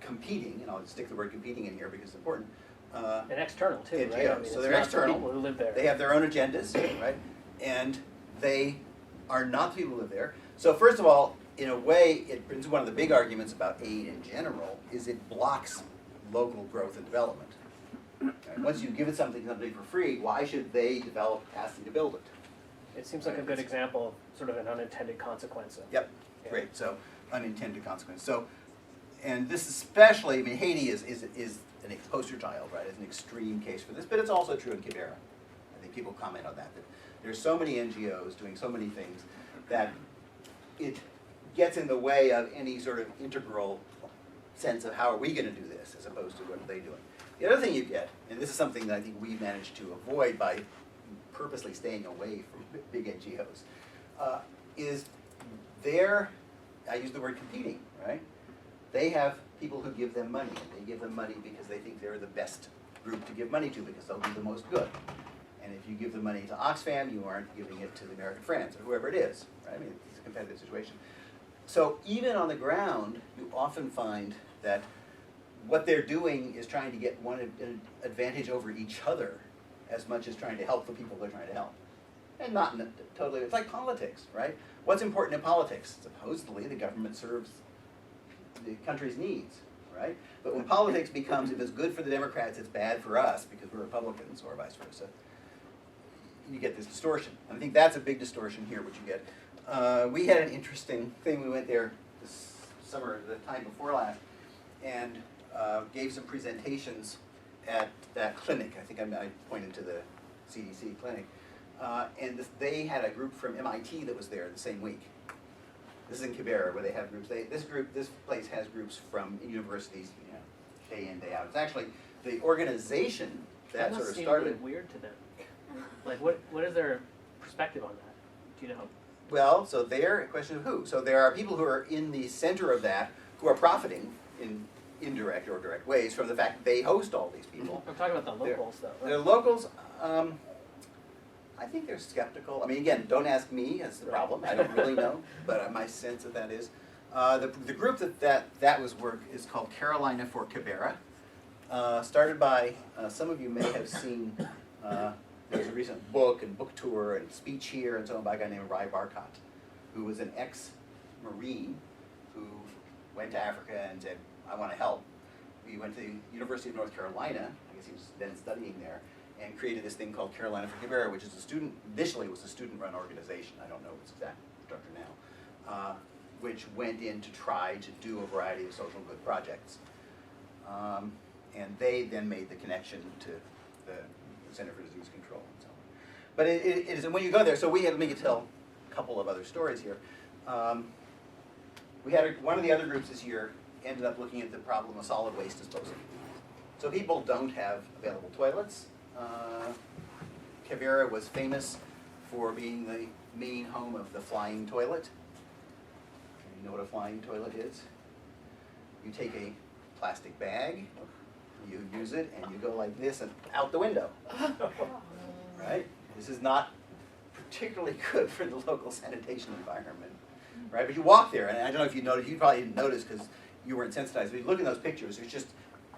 competing, and I'll stick the word competing in here because it's important, and external too, NGOs. right? I mean, So they're external. People who live there. They have their own agendas, right? And they are not the people who live there. So first of all, in a way, it brings one of the big arguments about aid in general, is it blocks local growth and development. Right? Once you give it something for free, why should they develop capacity to build it? It seems like a good example of sort of an unintended consequence. Yep, great. So unintended consequence. So, and this especially, I mean, Haiti is an poster child, right? It's an extreme case for this, but it's also true in Kibera. I think people comment on that there's so many NGOs doing so many things that it gets in the way of any sort of integral sense of how are we going to do this as opposed to what are they doing. The other thing you get, and this is something that I think we managed to avoid by purposely staying away from big NGOs, is I use the word competing, right? They have people who give them money, and they give them money because they think they're the best group to give money to because they'll do the most good. And if you give the money to Oxfam, you aren't giving it to the American Friends or whoever it is, right? I mean, it's a competitive situation. So even on the ground, you often find that what they're doing is trying to get an advantage over each other as much as trying to help the people they're trying to help. And not totally, it's like politics, right? What's important in politics? Supposedly the government serves the country's needs, right? But when politics becomes, if it's good for the Democrats, it's bad for us because we're Republicans, or vice versa, you get this distortion. And I think that's a big distortion here, what you get. We had an interesting thing. We went there this summer, the time before last, and gave some presentations at that clinic. I think I pointed to the CDC clinic. And they had a group from MIT that was there the same week. This is in Kibera, where they have groups. This place has groups from universities, day in, day out. It's actually the organization that sort of must seem started. really weird to them. Like, what is their perspective on that? Do you know? Well, so they're a question of who. So there are people who are in the center of that who are profiting in indirect or direct ways from the fact that they host all these people. I'm talking about the locals, though. The locals, I think they're skeptical. I mean, again, don't ask me, that's the problem. I don't really know, but my sense of that is. The group that was work is called Carolina for Kibera. Started by, some of you may have seen, there's a recent book and book tour and speech here and so on by a guy named Rai Barkat, who was an ex-Marine who went to Africa and said, I want to help. He went to the University of North Carolina, I guess he was then studying there, and created this thing called Carolina for Kibera, which is initially was a student-run organization. I don't know its exact structure now, which went in to try to do a variety of social good projects. And they then made the connection to the Center for Disease Control and so on. But it is, and when you go there, so let me tell a couple of other stories here. We had one of the other groups this year ended up looking at the problem of solid waste disposal. So people don't have available toilets. Kibera was famous for being the main home of the flying toilet. You know what a flying toilet is? You take a plastic bag, you use it, and you go like this and out the window. Right? This is not particularly good for the local sanitation environment. Right? But you walk there, and I don't know if you noticed, you probably didn't notice because you weren't sensitized, but you look at those pictures, there's just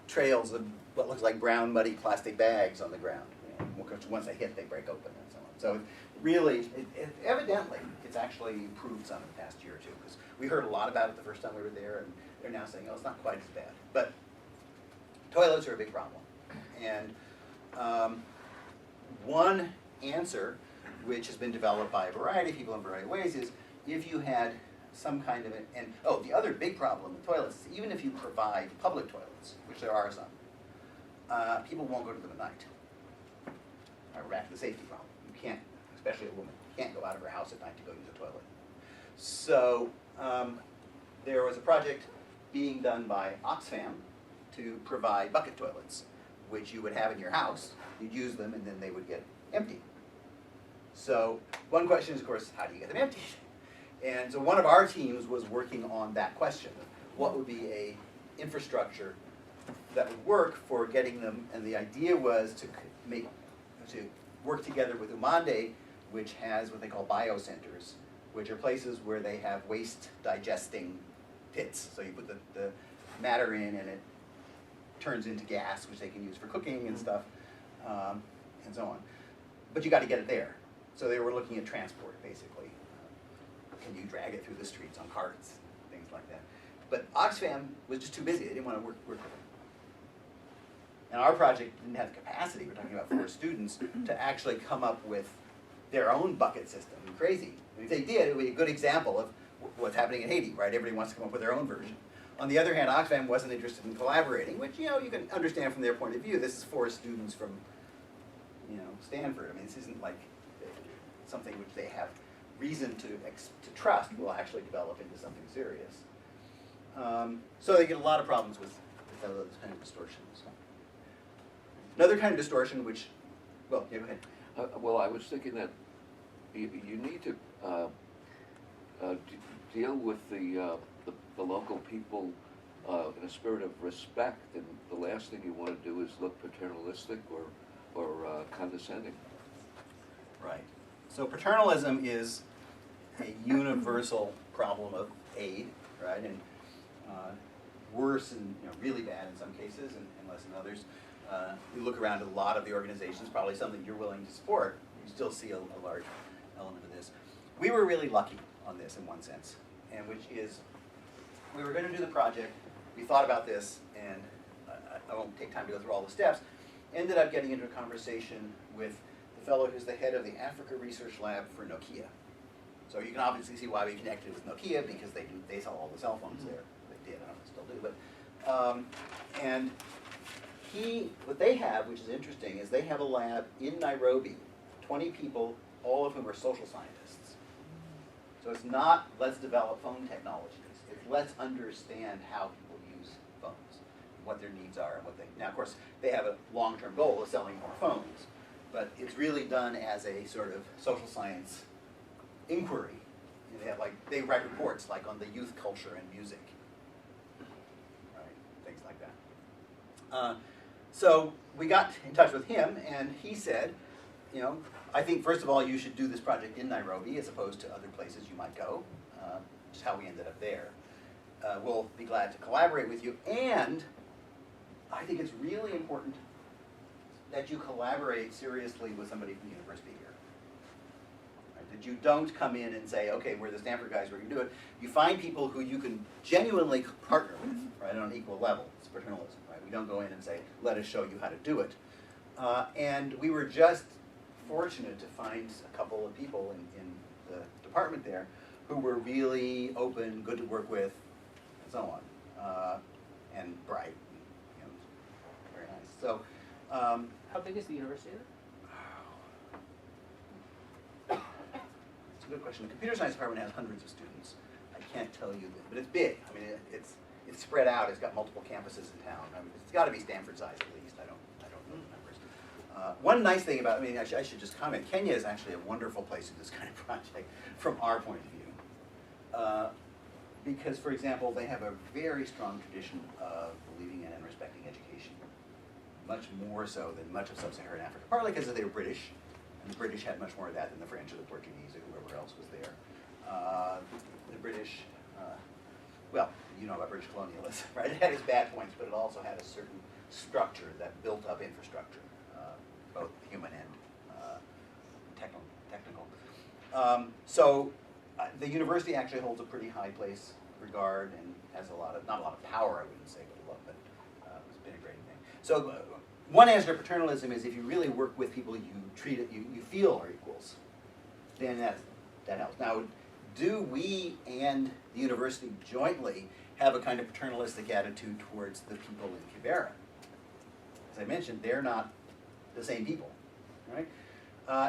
trails of what looks like brown, muddy plastic bags on the ground. You know, once they hit, they break open and so on. So really, evidently, it's actually improved some in the past year or two, because we heard a lot about it the first time we were there, and they're now saying, oh, it's not quite as bad. But toilets are a big problem. And one answer, which has been developed by a variety of people in a variety of ways, is if you had some kind of the other big problem with toilets is even if you provide public toilets, which there are some, people won't go to them at night. We're back to the safety problem. You can't, especially a woman, can't go out of her house at night to go use a toilet. So there was a project being done by Oxfam to provide bucket toilets, which you would have in your house. You'd use them and then they would get emptied. So one question is, of course, how do you get them emptied? And so one of our teams was working on that question. What would be a infrastructure that would work for getting them, and the idea was to work together with Umande, which has what they call biocenters, which are places where they have waste digesting pits. So you put the matter in and it turns into gas, which they can use for cooking and stuff, and so on. But you got to get it there. So they were looking at transport, basically. Can you drag it through the streets on carts, things like that. But Oxfam was just too busy. They didn't want to work with them. And our project didn't have the capacity, we're talking about 4 students, to actually come up with their own bucket system. Crazy. I mean, if they did, it would be a good example of what's happening in Haiti, right? Everybody wants to come up with their own version. On the other hand, Oxfam wasn't interested in collaborating, which, you can understand from their point of view. This is 4 students from, Stanford. I mean, this isn't like something which they have reason to trust will actually develop into something serious. So they get a lot of problems with those kind of distortions. Another kind of distortion which, well, yeah, go ahead. Well, I was thinking that you need to deal with the local people in a spirit of respect, and the last thing you want to do is look paternalistic or condescending. Right. So paternalism is a universal problem of aid, right? And worse and really bad in some cases and less in others. You look around at a lot of the organizations, probably something you're willing to support, you still see a large element of this. We were really lucky on this in one sense, and which is we were going to do the project, we thought about this, and I won't take time to go through all the steps, ended up getting into a conversation with the fellow who's the head of the Africa Research Lab for Nokia. So you can obviously see why we connected with Nokia, because they sell all the cell phones there. They did, I don't know if they still do, but and what they have, which is interesting, is they have a lab in Nairobi, 20 people, all of whom are social scientists. So it's not let's develop phone technologies, it's let's understand how people use phones. what their needs are and what they, now of course, they have a long-term goal of selling more phones, but it's really done as a sort of social science inquiry. You know, they have they write reports like on the youth culture and music, right? Things like that. So we got in touch with him, and he said, you know, I think first of all you should do this project in Nairobi as opposed to other places you might go, which is how we ended up there. We'll be glad to collaborate with you, and I think it's really important that you collaborate seriously with somebody from the university here. Right? That you don't come in and say, okay, we're the Stanford guys, we're going to do it. You find people who you can genuinely partner with, right, on an equal level. It's paternalism, right? We don't go in and say, let us show you how to do it. And we were just fortunate to find a couple of people in the department there who were really open, good to work with, and so on, and bright, you know, very nice. So, How big is the university there? it's a good question. The computer science department has hundreds of students. I can't tell you that, but it's big. I mean, it's spread out. It's got multiple campuses in town. I mean, it's got to be Stanford size at least. I don't know the numbers. One nice thing about, I mean, I should just comment. Kenya is actually a wonderful place to do this kind of project from our point of view. Because, for example, they have a very strong tradition of believing in and respecting education, much more so than much of sub-Saharan Africa, partly because they were British, and the British had much more of that than the French or the Portuguese or whoever else was there. The British, well, you know about British colonialism, right? It had its bad points, but it also had a certain structure that built up infrastructure, both human and technical. So the university actually holds a pretty high place regard and has a lot of, not a lot of power, I wouldn't say, but a lot, but it's been a great thing. So one answer to paternalism is if you really work with people you treat it, you feel are equals, then that helps. Now, do we and the university jointly have a kind of paternalistic attitude towards the people in Kibera? As I mentioned, they're not the same people, right?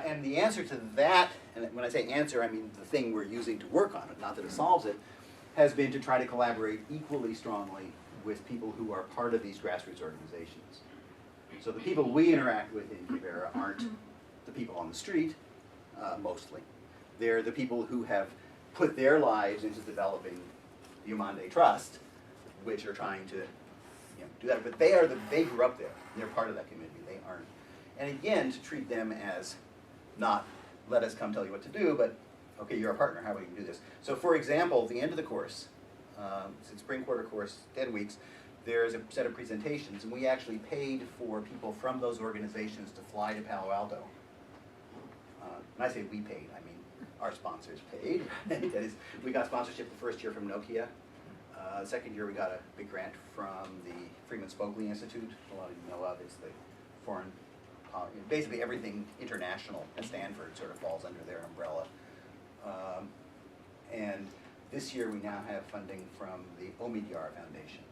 And the answer to that, and when I say answer, I mean the thing we're using to work on it, not that it solves it, has been to try to collaborate equally strongly with people who are part of these grassroots organizations. So the people we interact with in Kibera aren't the people on the street, mostly. They're the people who have put their lives into developing the Umande Trust, which are trying to do that. But they grew up there. They're part of that community. They aren't. And again, to treat them as not let us come tell you what to do, but okay, you're a partner, how are we going to do this? So for example, at the end of the course, it's a spring quarter course, 10 weeks, there's a set of presentations, and we actually paid for people from those organizations to fly to Palo Alto. When I say we paid, I mean our sponsors paid. That is, we got sponsorship the first year from Nokia. The second year we got a big grant from the Freeman Spogli Institute. A lot of you know of. It's the foreign, basically everything international at Stanford sort of falls under their umbrella. And this year we now have funding from the Omidyar Foundation.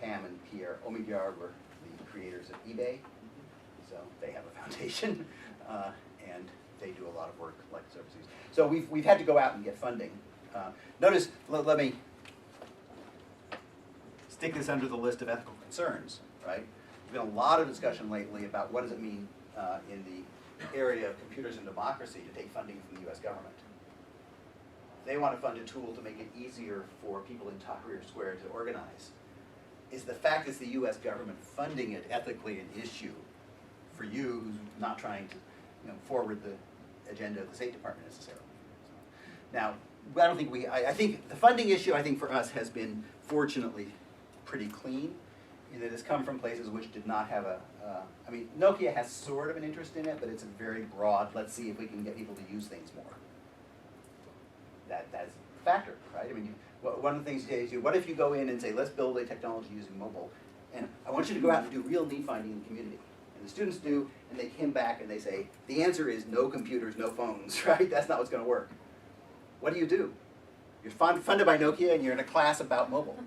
Pam and Pierre Omidyar were the creators of eBay, so they have a foundation, and they do a lot of work like services. So we've had to go out and get funding. Notice, let me stick this under the list of ethical concerns, right? There's been a lot of discussion lately about what does it mean in the area of computers and democracy to take funding from the US government. They want to fund a tool to make it easier for people in Tahrir Square to organize. Is the fact is the US government funding it ethically an issue for you who's not trying to forward the agenda of the State Department necessarily? Now, I don't think I think the funding issue, I think for us has been fortunately pretty clean, in that it's come from places which did not have I mean, Nokia has sort of an interest in it, but it's a very broad, let's see if we can get people to use things more. That's a factor, right? I mean, one of the things is, what if you go in and say, let's build a technology using mobile, and I want you to go out and do real need finding in the community. And the students do, and they come back and they say, the answer is no computers, no phones, right? That's not what's going to work. What do? You're funded by Nokia and you're in a class about mobile.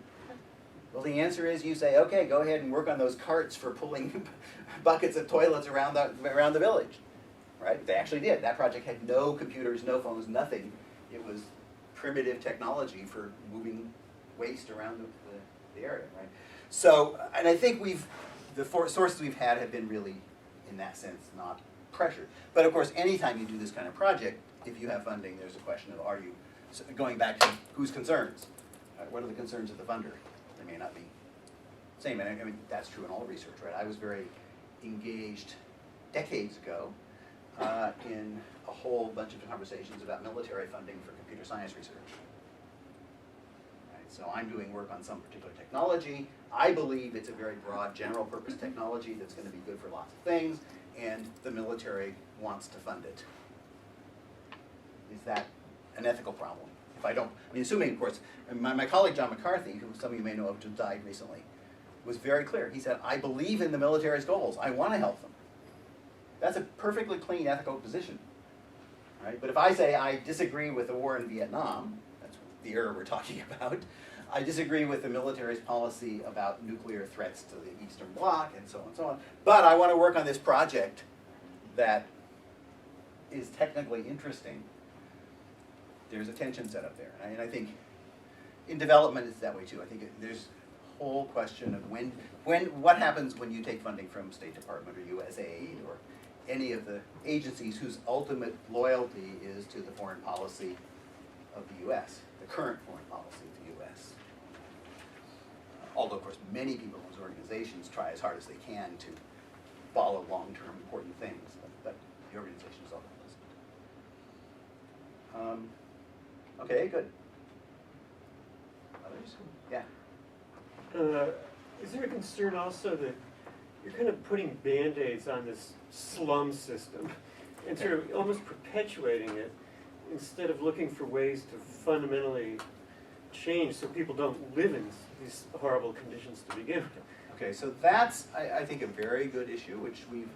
Well, the answer is you say, okay, go ahead and work on those carts for pulling buckets of toilets around the village, right? They actually did. That project had no computers, no phones, nothing. It was primitive technology for moving waste around the area, right? So, and I think the sources we've had have been really, in that sense, not pressured. But of course, anytime you do this kind of project, if you have funding, there's a question of, are you, going back to whose concerns? What are the concerns of the funder? They may not be the same. And I mean, that's true in all research, right? I was very engaged decades ago in a whole bunch of conversations about military funding for computer science research. Right, so I'm doing work on some particular technology. I believe it's a very broad general purpose technology that's going to be good for lots of things, and the military wants to fund it. Is that an ethical problem? If I don't, I mean, assuming, of course, my colleague John McCarthy, who some of you may know of, just died recently, was very clear. He said, I believe in the military's goals. I want to help them. That's a perfectly clean ethical position, right? But if I say I disagree with the war in Vietnam, that's the era we're talking about, I disagree with the military's policy about nuclear threats to the Eastern Bloc and so on and so on, but I want to work on this project that is technically interesting, there's a tension set up there. And I think in development it's that way too. I think there's a whole question of what happens when you take funding from State Department or USAID or any of the agencies whose ultimate loyalty is to the foreign policy of the U.S., the current foreign policy of the U.S. Although, of course, many people in those organizations try as hard as they can to follow long-term important things, but the organization is often doesn't. Okay, good. Others? Yeah. Is there a concern also that you're kind of putting Band-Aids on this slum system and sort of almost perpetuating it instead of looking for ways to fundamentally change so people don't live in these horrible conditions to begin with? Okay, so that's, I think, a very good issue, which we've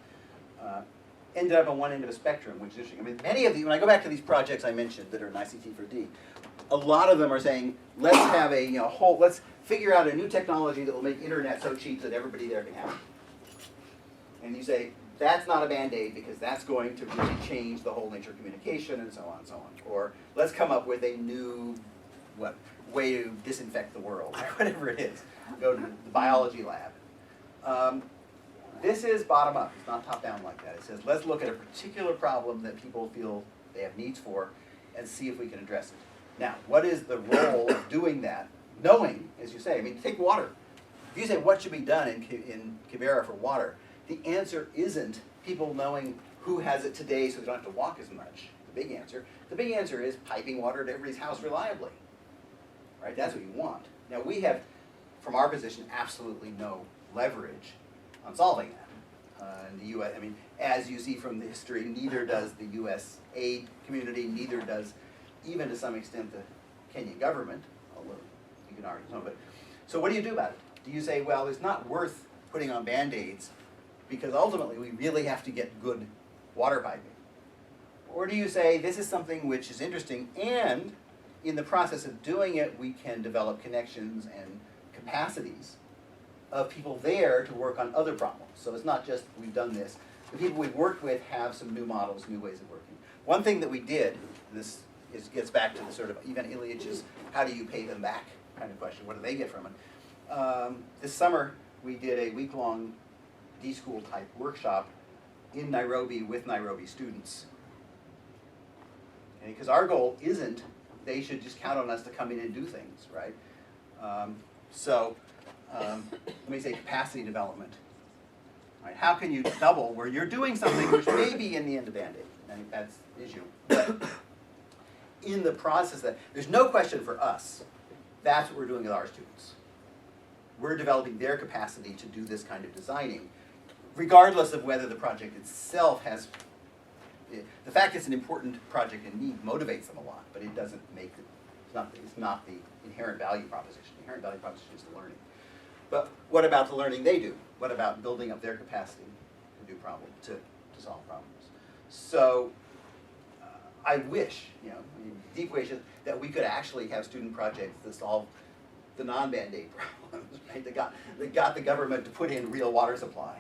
ended up on one end of a spectrum, which is interesting. I mean, many of these, when I go back to these projects I mentioned that are in ICT for D, a lot of them are saying, let's have a let's figure out a new technology that will make internet so cheap that everybody there can have it. And you say, that's not a Band-Aid because that's going to really change the whole nature of communication and so on and so on. Or let's come up with a new, way to disinfect the world, whatever it is. Go to the biology lab. This is bottom up, it's not top down like that. It says, let's look at a particular problem that people feel they have needs for and see if we can address it. Now, what is the role of doing that? Knowing, as you say, I mean, take water. If you say what should be done in Kibera for water, the answer isn't people knowing who has it today so they don't have to walk as much. The big answer. The big answer is piping water to everybody's house reliably. Right? That's what you want. Now, we have, from our position, absolutely no leverage on solving that. In the U.S., I mean, as you see from the history, neither does the U.S. aid community, neither does, even to some extent, the Kenyan government, although you can argue some of it. So what do you do about it? Do you say, well, it's not worth putting on Band-Aids because ultimately we really have to get good water piping? Or do you say, this is something which is interesting, and in the process of doing it, we can develop connections and capacities of people there to work on other problems. So it's not just we've done this. The people we've worked with have some new models, new ways of working. One thing that we did, gets back to the sort of Ivan Ilyich's how do you pay them back kind of question. What do they get from it? This summer, we did a week-long D.school type workshop in Nairobi with Nairobi students. Because our goal isn't they should just count on us to come in and do things, right? Let me say capacity development. Right? How can you double where you're doing something which may be in the end a Band-Aid? I think that's the issue. But in the process there's no question for us, that's what we're doing with our students. We're developing their capacity to do this kind of designing, regardless of whether the project itself has, the fact it's an important project in need motivates them a lot, but it doesn't make it, it's not the inherent value proposition. The inherent value proposition is the learning. But what about the learning they do? What about building up their capacity to do to solve problems? So I wish, deep wishes, that we could actually have student projects that solve the non-Band-Aid problems, right? That got the government to put in real water supply.